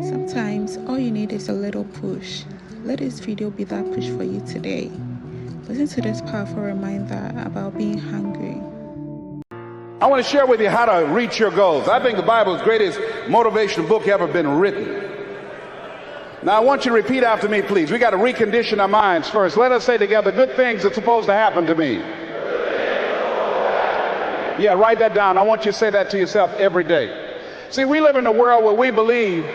Sometimes all you need is a little push. Let this video be that push for you today. Listen to this powerful reminder about being hungry. I want to share with you how to reach your goals. I think the Bible is the greatest motivational book ever been written. Now I want you to repeat after me, please. We got to recondition our minds first. Let us say together, good things are supposed to happen to me. Yeah, write that down. I want you to say that to yourself every day. See, we live in a world where we believe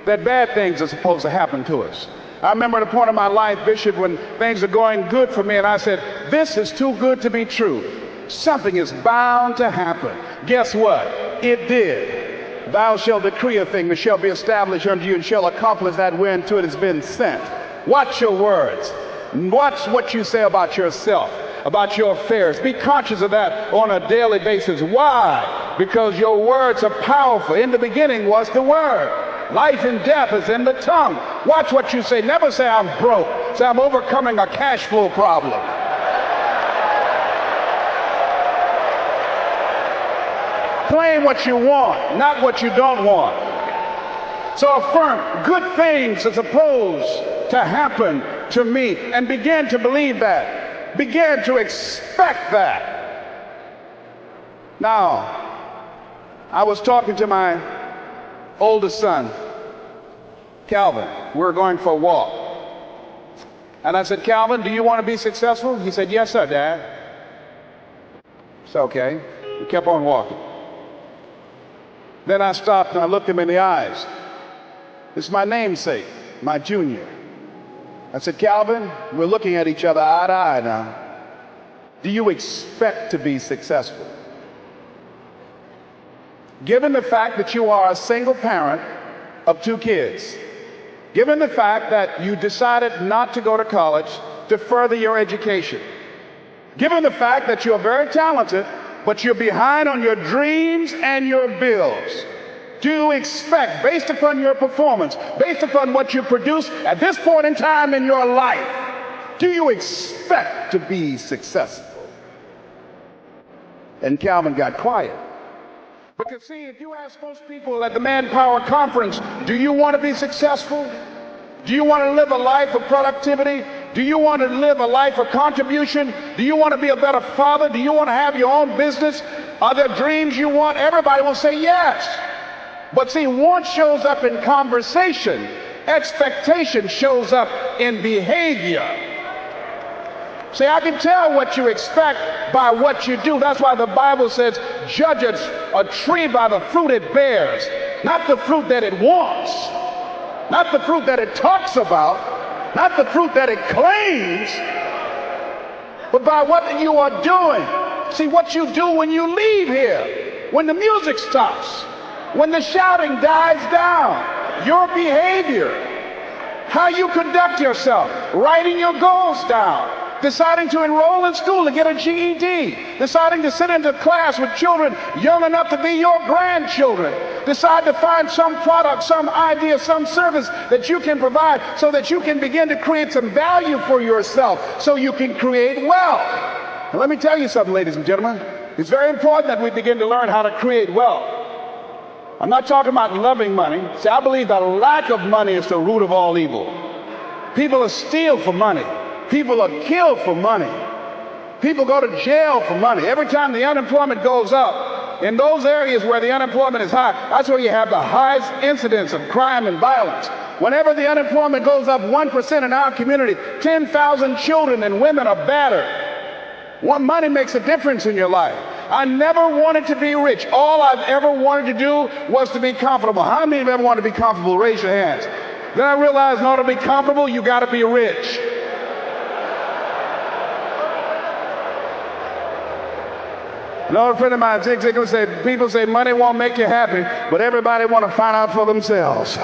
that bad things are supposed to happen to us. I remember at a point in my life, Bishop, when things are going good for me, and I said, this is too good to be true. Something is bound to happen. Guess what? It did. Thou shalt decree a thing that shall be established unto you and shall accomplish that whereunto it has been sent. Watch your words. Watch what you say about yourself, about your affairs. Be conscious of that on a daily basis. Why? Because your words are powerful. In the beginning was the Word. Life and death is in the tongue. Watch what you say. Never say I'm broke. Say I'm overcoming a cash flow problem. Claim what you want, not what you don't want. So affirm, good things are supposed to happen to me, and begin to believe that. Begin to expect that. Now, I was talking to my oldest son, Calvin. We were going for a walk. And I said, Calvin, do you want to be successful? He said, yes, sir, Dad. It's okay. We kept on walking. Then I stopped and I looked him in the eyes. It's my namesake, my junior. I said, Calvin, we're looking at each other eye to eye now. Do you expect to be successful? Given the fact that you are a single parent of 2 kids, given the fact that you decided not to go to college to further your education, given the fact that you're very talented, but you're behind on your dreams and your bills, do you expect, based upon your performance, based upon what you produce at this point in time in your life, do you expect to be successful? And Calvin got quiet. Because see, if you ask most people at the Manpower Conference, do you want to be successful? Do you want to live a life of productivity? Do you want to live a life of contribution? Do you want to be a better father? Do you want to have your own business? Are there dreams you want? Everybody will say yes. But see, want shows up in conversation. Expectation shows up in behavior. See, I can tell what you expect by what you do. That's why the Bible says, judge a tree by the fruit it bears, not the fruit that it wants, not the fruit that it talks about, not the fruit that it claims, but by what you are doing. See, what you do when you leave here, when the music stops, when the shouting dies down, your behavior, how you conduct yourself, writing your goals down, deciding to enroll in school to get a GED, deciding to sit into class with children young enough to be your grandchildren, decide to find some product, some idea, some service that you can provide so that you can begin to create some value for yourself so you can create wealth. And let me tell you something, ladies and gentlemen. It's very important that we begin to learn how to create wealth. I'm not talking about loving money. See, I believe the lack of money is the root of all evil. People are steal for money. People are killed for money. People go to jail for money. Every time the unemployment goes up, in those areas where the unemployment is high, that's where you have the highest incidence of crime and violence. Whenever the unemployment goes up 1% in our community, 10,000 children and women are battered. Money makes a difference in your life. I never wanted to be rich. All I've ever wanted to do was to be comfortable. How many of you ever wanted to be comfortable? Raise your hands. Then I realized in order to be comfortable, you got to be rich. An old friend of mine, Zig Ziglar, said, people say money won't make you happy, but everybody want to find out for themselves.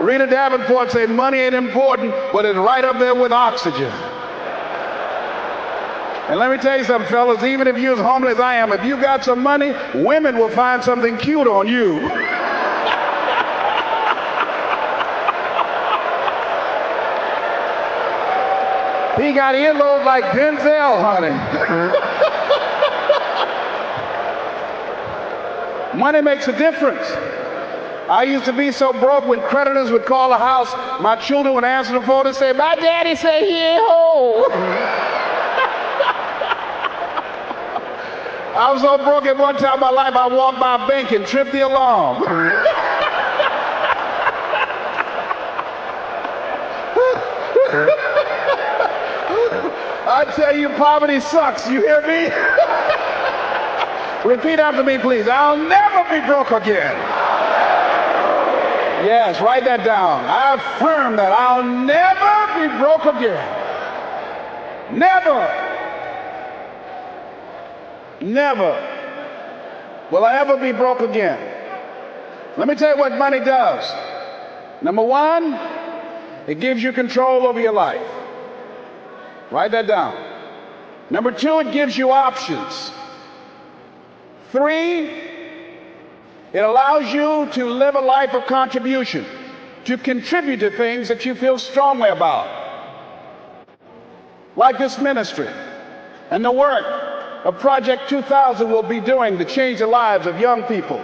Rita Davenport said money ain't important, but it's right up there with oxygen. And let me tell you something, fellas, even if you're as homeless as I am, if you got some money, women will find something cute on you. He got earlobes like Denzel, honey. Money makes a difference. I used to be so broke when creditors would call the house, my children would answer the phone and say, my daddy say he ain't home. I was so broke at one time in my life, I walked by a bank and tripped the alarm. I tell you, poverty sucks. You hear me? Repeat after me, please. I'll never be broke again. Yes, write that down. I affirm that I'll never be broke again. Never. Never will I ever be broke again. Let me tell you what money does. Number one, it gives you control over your life. Write that down. Number two, it gives you options. Three, it allows you to live a life of contribution, to contribute to things that you feel strongly about, like this ministry and the work of Project 2000 will be doing to change the lives of young people.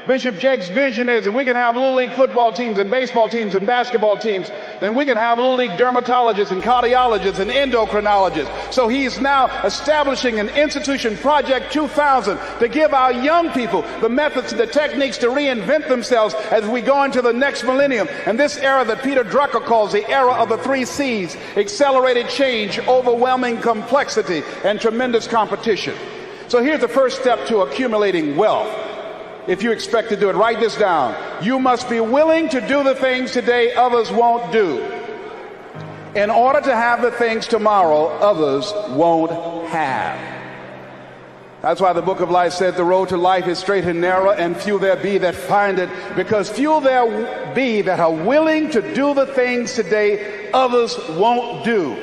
Bishop Jake's vision is that we can have Little League football teams and baseball teams and basketball teams. Then we can have Little League dermatologists and cardiologists and endocrinologists. So he's now establishing an institution, Project 2000, to give our young people the methods and the techniques to reinvent themselves as we go into the next millennium. And this era that Peter Drucker calls the era of the 3 C's: accelerated change, overwhelming complexity, and tremendous competition. So here's the first step to accumulating wealth. If you expect to do it, write this down. You must be willing to do the things today others won't do, in order to have the things tomorrow others won't have. That's why the book of life said the road to life is straight and narrow, and few there be that find it, because few there be that are willing to do the things today others won't do,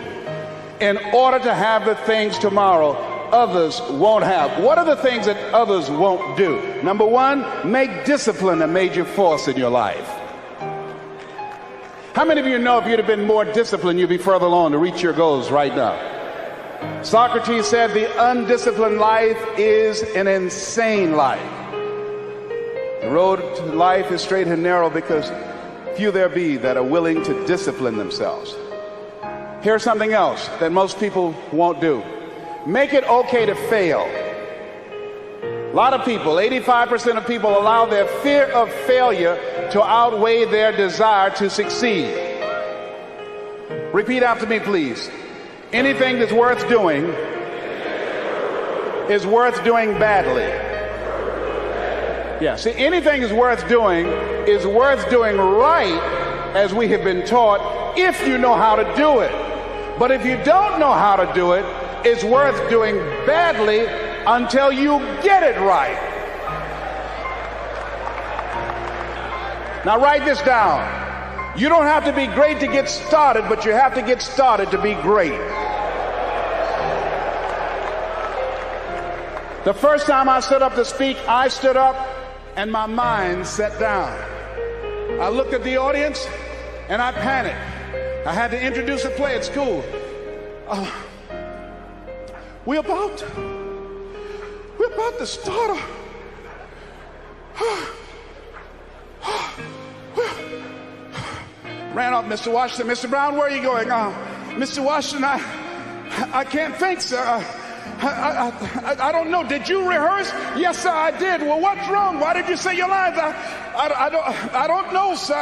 in order to have the things tomorrow others won't have. What are the things that others won't do? Number one, make discipline a major force in your life. How many of you know if you'd have been more disciplined, you'd be further along to reach your goals right now? Socrates said the undisciplined life is an insane life. The road to life is straight and narrow, because few there be that are willing to discipline themselves. Here's something else that most people won't do. Make it okay to fail. A lot of people, 85% of people, allow their fear of failure to outweigh their desire to succeed. Repeat after me, please. Anything that's worth doing is worth doing badly. Yeah, see, anything is worth doing right, as we have been taught, if you know how to do it. But if you don't know how to do it, it's worth doing badly until you get it right. Now write this down. You don't have to be great to get started, but you have to get started to be great. The first time I stood up to speak, I stood up and my mind sat down. I looked at the audience and I panicked. I had to introduce a play at school. We're about to start ran off, Mr. Washington. Mr. Brown, where are you going? Mr. Washington, I can't think, sir. I don't know. Did you rehearse? Yes, sir, I did. Well, what's wrong? Why did you say your lines? I don't know, sir.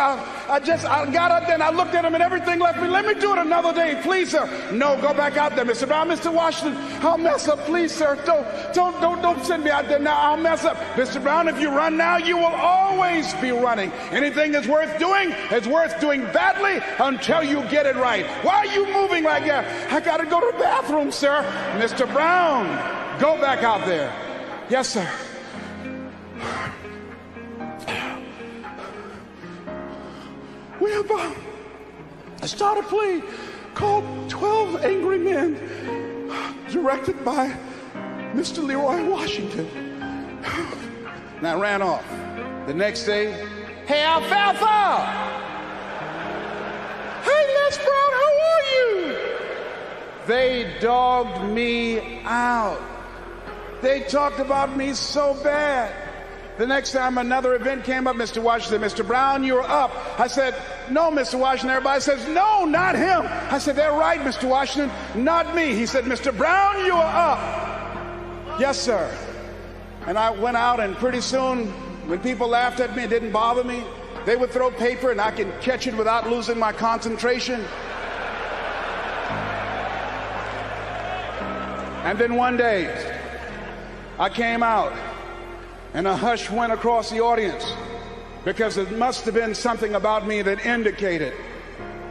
I got up there and I looked at him and everything left me. Let me do it another day, please, sir. No, go back out there, Mr. Brown. Mr. Washington, I'll mess up, please, sir. Don't send me out there now. I'll mess up. Mr. Brown, if you run now, you will always be running. Anything that's worth doing is worth doing badly until you get it right. Why are you moving like that? I got to go to the bathroom, sir. Mr. Brown, go back out there. Yes, sir. We're about to start a play called 12 Angry Men, directed by Mr. Leroy Washington. And I ran off. The next day, hey, Alfalfa! Hey, Les Brown, how are you? They dogged me out. They talked about me so bad. The next time another event came up, Mr. Washington said, Mr. Brown, you're up. I said, no, Mr. Washington. Everybody says, no, not him. I said, they're right, Mr. Washington, not me. He said, Mr. Brown, you are up. Yes, sir. And I went out, and pretty soon, when people laughed at me, it didn't bother me. They would throw paper, and I could catch it without losing my concentration. And then one day, I came out, and a hush went across the audience, because it must have been something about me that indicated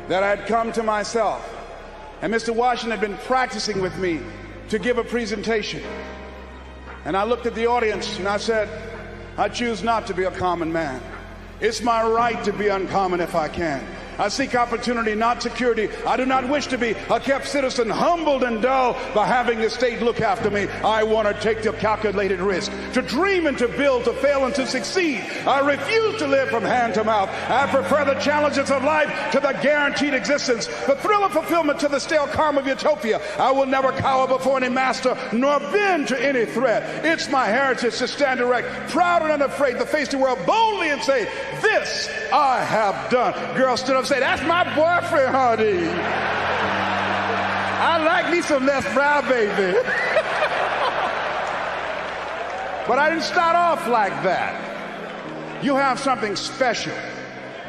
that I'd come to myself. And Mr. Washington had been practicing with me to give a presentation. And I looked at the audience and I said, I choose not to be a common man. It's my right to be uncommon if I can. I seek opportunity, not security. I do not wish to be a kept citizen, humbled and dull by having the state look after me. I want to take the calculated risk, to dream and to build, to fail and to succeed. I refuse to live from hand to mouth. I prefer the challenges of life to the guaranteed existence, the thrill of fulfillment to the stale calm of utopia. I will never cower before any master, nor bend to any threat. It's my heritage to stand erect, proud and unafraid, to face the world boldly and say, this I have done. Girl stood up, say, that's my boyfriend, honey. I like me some Les Brown, baby. But I didn't start off like that. You have something special.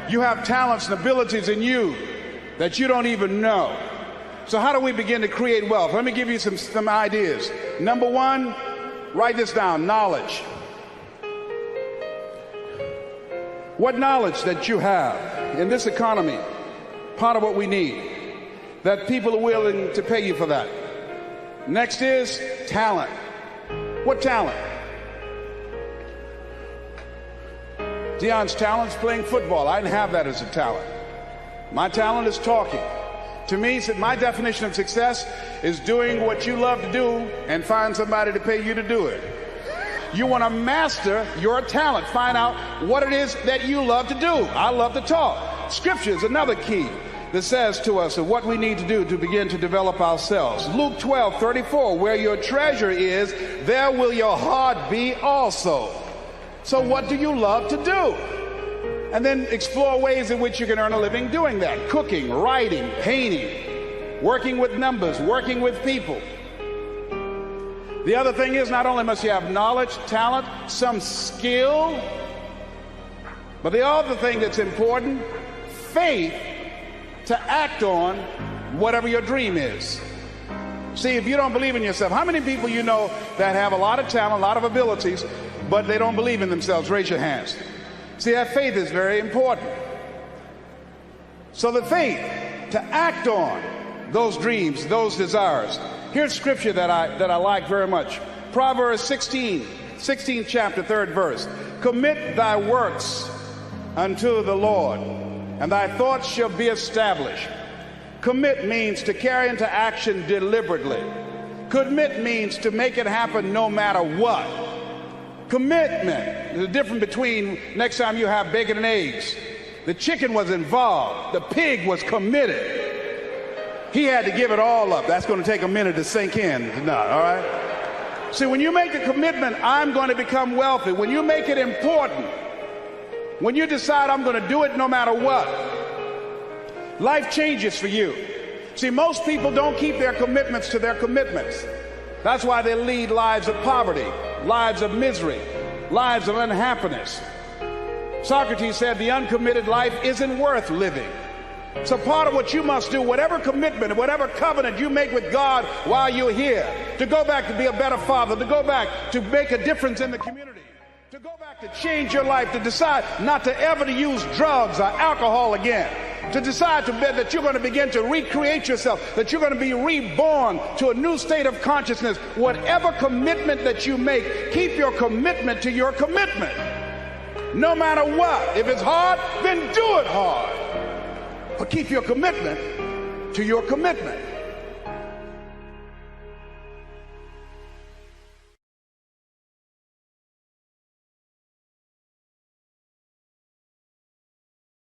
You have talents and abilities in you that you don't even know. So how do we begin to create wealth? Let me give you some ideas. Number one, write this down, knowledge. What knowledge that you have in this economy, part of what we need, that people are willing to pay you for that. Next is talent. What talent? Dion's talent is playing football. I didn't have that as a talent. My talent is talking. To me, my definition of success is doing what you love to do and find somebody to pay you to do it. You want to master your talent. Find out what it is that you love to do. I love to talk. Scripture is another key that says to us what we need to do to begin to develop ourselves. Luke 12:34, where your treasure is, there will your heart be also. So what do you love to do? And then explore ways in which you can earn a living doing that. Cooking, writing, painting, working with numbers, working with people. The other thing is, not only must you have knowledge, talent, some skill, but the other thing that's important, faith to act on whatever your dream is. See, if you don't believe in yourself, how many people you know that have a lot of talent, a lot of abilities, but they don't believe in themselves? Raise your hands. See, that faith is very important. So the faith to act on those dreams, those desires. Here's scripture that I like very much. Proverbs 16th chapter, 3rd verse. Commit thy works unto the Lord, and thy thoughts shall be established. Commit means to carry into action deliberately. Commit means to make it happen no matter what. Commitment. There's a difference between next time you have bacon and eggs. The chicken was involved. The pig was committed. He had to give it all up. That's going to take a minute to sink in. No, all right? See, when you make a commitment, I'm going to become wealthy. When you make it important, when you decide I'm going to do it no matter what, life changes for you. See, most people don't keep their commitments to their commitments. That's why they lead lives of poverty, lives of misery, lives of unhappiness. Socrates said the uncommitted life isn't worth living. So part of what you must do, whatever commitment, whatever covenant you make with God while you're here, to go back to be a better father, to go back to make a difference in the community, to go back to change your life, to decide not to ever to use drugs or alcohol again, to decide that you're going to begin to recreate yourself, that you're going to be reborn to a new state of consciousness. Whatever commitment that you make, keep your commitment to your commitment. No matter what. If it's hard, then do it hard. But keep your commitment to your commitment.